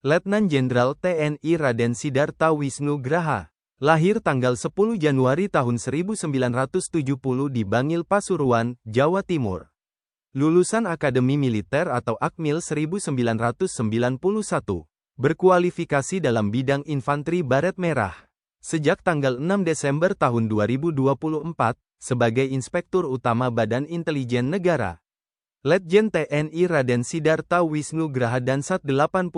Letnan Jenderal TNI Raden Sidarta Wisnu Graha. Lahir tanggal 10 Januari tahun 1970 di Bangil, Pasuruan, Jawa Timur. Lulusan Akademi Militer atau Akmil 1991. Berkualifikasi dalam bidang infanteri baret merah. Sejak tanggal 6 Desember tahun 2024, sebagai Inspektur Utama Badan Intelijen Negara. Letjen TNI Raden Sidarta Wisnu Graha Dansat 81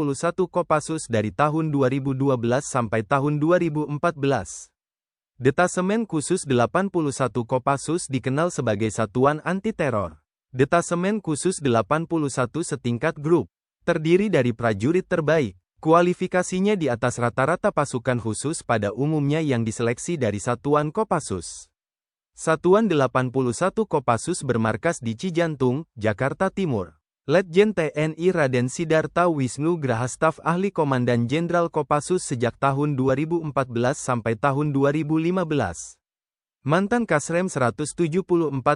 Kopassus dari tahun 2012 sampai tahun 2014. Detasemen Khusus 81 Kopassus dikenal sebagai Satuan Anti Teror. Detasemen Khusus 81 setingkat grup, terdiri dari prajurit terbaik. Kualifikasinya di atas rata-rata pasukan khusus pada umumnya yang diseleksi dari Satuan Kopassus. Satuan 81 Kopassus bermarkas di Cijantung, Jakarta Timur. Letjen TNI Raden Sidarta Wisnu Graha staf ahli Komandan Jenderal Kopassus sejak tahun 2014 sampai tahun 2015. Mantan Kasrem 174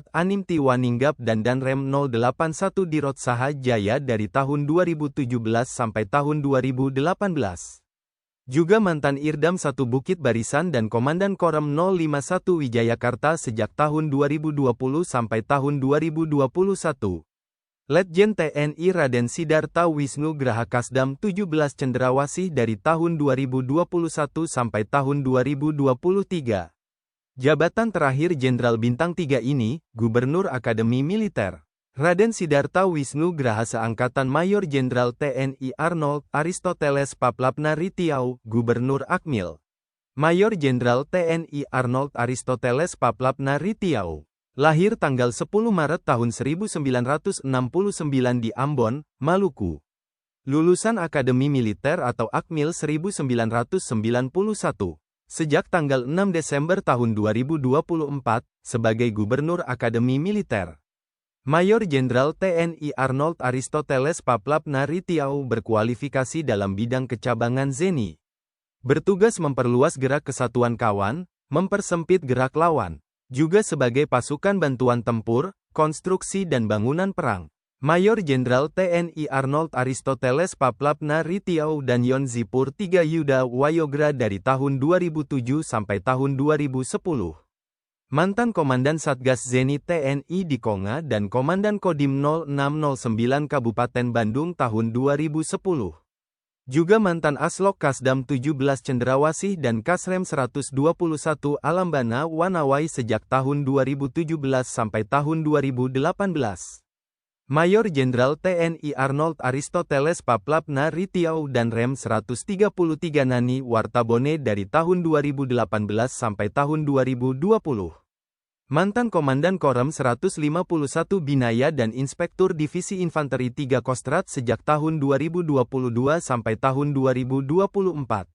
Animti Waninggap dan Danrem 081 Dirot Saha Jaya dari tahun 2017 sampai tahun 2018. Juga mantan Irdam 1 Bukit Barisan dan Komandan Korem 051 Wijayakarta sejak tahun 2020 sampai tahun 2021. Letjen TNI Raden Sidarta Wisnu Graha Kasdam 17 Cendrawasih dari tahun 2021 sampai tahun 2023. Jabatan terakhir Jenderal Bintang 3 ini, Gubernur Akademi Militer. Raden Sidarta Wisnu Graha seangkatan Mayor Jenderal TNI Arnold Aristoteles Paplapna Ritiau, Gubernur Akmil. Mayor Jenderal TNI Arnold Aristoteles Paplapna Ritiau. Lahir tanggal 10 Maret tahun 1969 di Ambon, Maluku. Lulusan Akademi Militer atau Akmil 1991. Sejak tanggal 6 Desember tahun 2024, sebagai Gubernur Akademi Militer. Mayor Jenderal TNI Arnold Aristoteles Paplapna Ritiau berkualifikasi dalam bidang kecabangan Zeni. Bertugas memperluas gerak kesatuan kawan, mempersempit gerak lawan. Juga sebagai pasukan bantuan tempur, konstruksi dan bangunan perang. Mayor Jenderal TNI Arnold Aristoteles Paplapna Ritiau dan Yon Zipur 3 Yuda Wayogra dari tahun 2007 sampai tahun 2010. Mantan Komandan Satgas Zeni TNI di Konga dan Komandan Kodim 0609 Kabupaten Bandung tahun 2010. Juga mantan Aslok Kasdam 17 Cendrawasih dan Kasrem 121 Alambana Wanawai sejak tahun 2017 sampai tahun 2018. Mayor Jenderal TNI Arnold Aristoteles Paplapna Ritiau dan Rem 133 Nani Wartabone dari tahun 2018 sampai tahun 2020. Mantan Komandan Korem 151 Binaya dan Inspektur Divisi Infanteri 3 Kostrat sejak tahun 2022 sampai tahun 2024.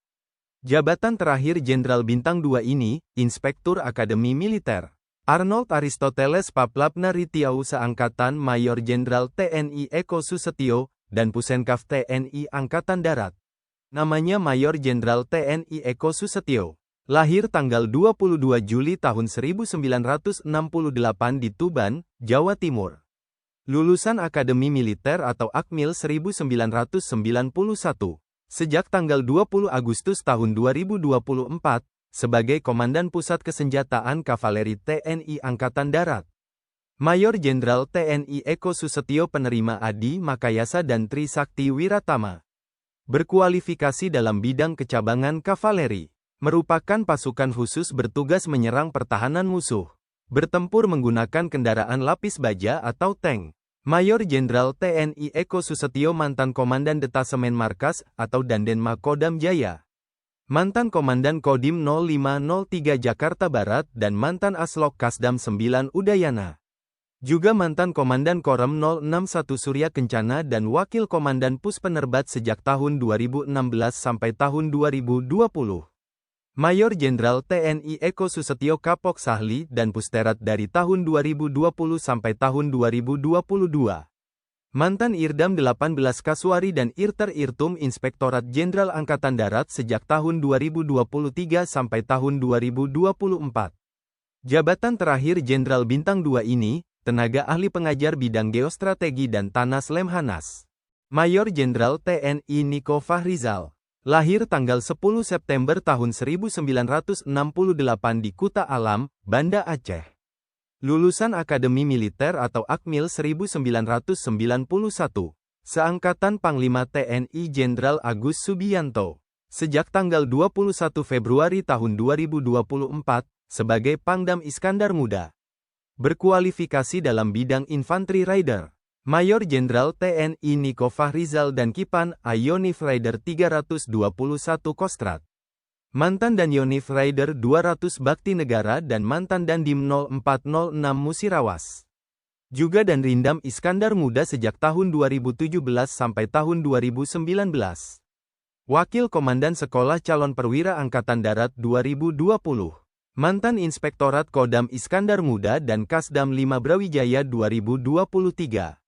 Jabatan terakhir Jenderal Bintang 2 ini, Inspektur Akademi Militer. Arnold Aristoteles Paplapna Ritiau seangkatan Mayor Jenderal TNI Eko Susetio, dan Pusenkaf TNI Angkatan Darat. Namanya Mayor Jenderal TNI Eko Susetio. Lahir tanggal 22 Juli tahun 1968 di Tuban, Jawa Timur. Lulusan Akademi Militer atau Akmil 1991. Sejak tanggal 20 Agustus tahun 2024, sebagai Komandan Pusat Kesenjataan Kavaleri TNI Angkatan Darat. Mayor Jenderal TNI Eko Susetio penerima Adi Makayasa dan Tri Sakti Wiratama. Berkualifikasi dalam bidang kecabangan kavaleri. Merupakan pasukan khusus bertugas menyerang pertahanan musuh. Bertempur menggunakan kendaraan lapis baja atau tank. Mayor Jenderal TNI Eko Susetio mantan Komandan Detasemen Markas atau Dandenma Kodam Jaya. Mantan Komandan Kodim 0503 Jakarta Barat dan mantan Aslok Kasdam 9 Udayana. Juga mantan Komandan Korem 061 Surya Kencana dan Wakil Komandan Pus Penerbat sejak tahun 2016 sampai tahun 2020. Mayor Jenderal TNI Eko Susetio Kapok Sahli dan Pusterat dari tahun 2020 sampai tahun 2022. Mantan Irdam 18 Kaswari dan Irter Irtum Inspektorat Jenderal Angkatan Darat sejak tahun 2023 sampai tahun 2024. Jabatan terakhir Jenderal Bintang 2 ini, tenaga ahli pengajar bidang geostrategi dan Tanah Lemhanas. Mayor Jenderal TNI Niko Fahrizal. Lahir tanggal 10 September tahun 1968 di Kuta Alam, Banda Aceh. Lulusan Akademi Militer atau Akmil 1991. Seangkatan Panglima TNI Jenderal Agus Subianto. Sejak tanggal 21 Februari tahun 2024, sebagai Pangdam Iskandar Muda. Berkualifikasi dalam bidang Infanteri Rider. Mayor Jenderal TNI Niko Fahrizal dan Kipan Ayonif Rider 321 Kostrat. Mantan dan Yonif Rider 200 Bakti Negara dan mantan Dandim 0406 Musirawas. Juga dan Rindam Iskandar Muda sejak tahun 2017 sampai tahun 2019. Wakil Komandan Sekolah Calon Perwira Angkatan Darat 2020. Mantan Inspektorat Kodam Iskandar Muda dan Kasdam 5 Brawijaya 2023.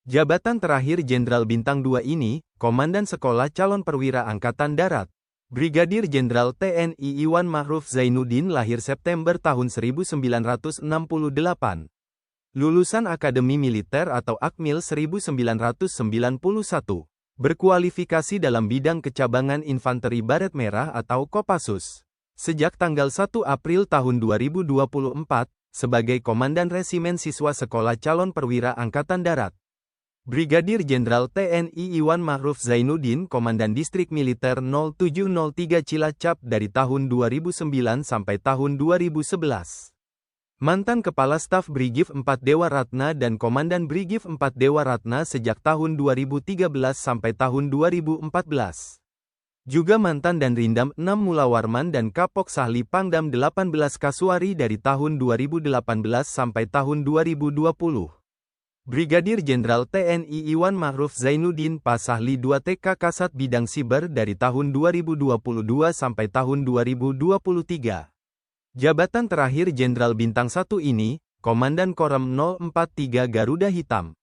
Jabatan terakhir Jenderal Bintang 2 ini, Komandan Sekolah Calon Perwira Angkatan Darat. Brigadir Jenderal TNI Iwan Ma'ruf Zainuddin lahir September tahun 1968. Lulusan Akademi Militer atau Akmil 1991. Berkualifikasi dalam bidang kecabangan Infanteri Baret Merah atau Kopassus. Sejak tanggal 1 April tahun 2024, sebagai Komandan Resimen Siswa Sekolah Calon Perwira Angkatan Darat. Brigadir Jenderal TNI Iwan Ma'ruf Zainuddin Komandan Distrik Militer 0703 Cilacap dari tahun 2009 sampai tahun 2011. Mantan Kepala Staf Brigif 4 Dewa Ratna dan Komandan Brigif 4 Dewa Ratna sejak tahun 2013 sampai tahun 2014. Juga mantan dan Rindam 6 Mulawarman dan Kapok Sahli Pangdam 18 Kasuari dari tahun 2018 sampai tahun 2020. Brigadir Jenderal TNI Iwan Ma'ruf Zainuddin Pasahli 2 TK Kasat Bidang Siber dari tahun 2022 sampai tahun 2023. Jabatan terakhir Jenderal Bintang 1 ini, Komandan Korem 043 Garuda Hitam.